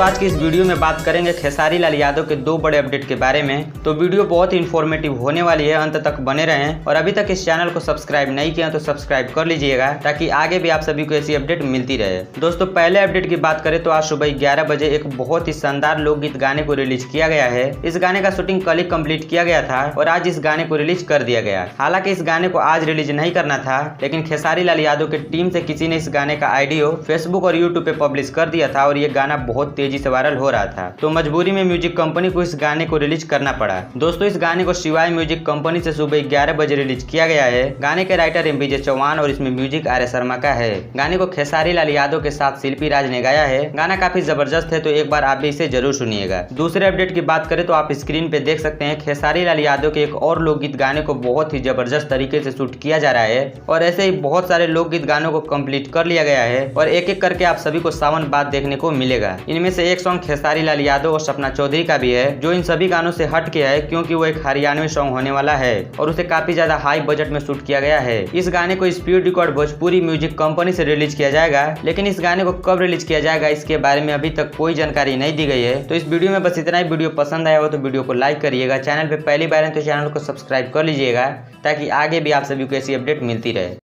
आज की इस वीडियो में बात करेंगे खेसारी लाल यादव के 2 बड़े अपडेट के बारे में। तो वीडियो बहुत ही इन्फॉर्मेटिव होने वाली है, अंत तक बने रहें। और अभी तक इस चैनल को सब्सक्राइब नहीं किया तो सब्सक्राइब कर लीजिएगा ताकि आगे भी आप सभी को ऐसी अपडेट मिलती रहे। दोस्तों पहले अपडेट की बात करें तो आज सुबह 11 बजे एक बहुत ही शानदार लोकगीत गाने को रिलीज किया गया है। इस गाने का शूटिंग कल ही कंप्लीट किया गया था और आज इस गाने को रिलीज कर दिया गया। हालांकि इस गाने को आज रिलीज नहीं करना था, लेकिन खेसारी लाल यादव के टीम से किसी ने इस गाने का ऑडियो फेसबुक और यूट्यूब पे पब्लिश कर दिया था और ये गाना बहुत तेजी से वायरल हो रहा था। तो मजबूरी में म्यूजिक कंपनी को इस गाने को रिलीज करना पड़ा। दोस्तों इस गाने को शिवाय म्यूजिक कंपनी से सुबह 11 बजे रिलीज किया गया है। गाने के राइटर एमबीजे चौहान और इसमें म्यूजिक आर्य शर्मा का है। गाने को खेसारी लाल यादव के साथ शिल्पी राज ने गाया है। गाना काफी जबरदस्त है, तो एक बार आप भी इसे जरूर सुनिएगा। दूसरे अपडेट की बात करें तो आप स्क्रीन पे देख सकते हैं खेसारी लाल यादव के एक और लोकगीत गाने को बहुत ही जबरदस्त तरीके से शूट किया जा रहा है और ऐसे ही बहुत सारे लोकगीत गानों को कंप्लीट कर लिया गया है और एक एक करके आप सभी को सावन बाद देखने को मिलेगा। इनमें से एक सॉन्ग खेसारी लाल यादव और सपना चौधरी का भी है, जो इन सभी गानों से हट के है क्योंकि वो एक हरियाणवी सॉन्ग होने वाला है और उसे काफी ज्यादा हाई बजट में शूट किया गया है। इस गाने को speed record Bhojpuri music company से रिलीज किया जाएगा, लेकिन इस गाने को कब रिलीज किया जाएगा इसके बारे में अभी तक कोई जानकारी नहीं दी गई है। तो इस वीडियो में बस इतना ही। वीडियो पसंद आया हो तो वीडियो को लाइक करिएगा। चैनल पे पहली बार है तो चैनल को सब्सक्राइब कर लीजिएगा ताकि आगे भी आप सभी को ऐसी अपडेट मिलती रहे।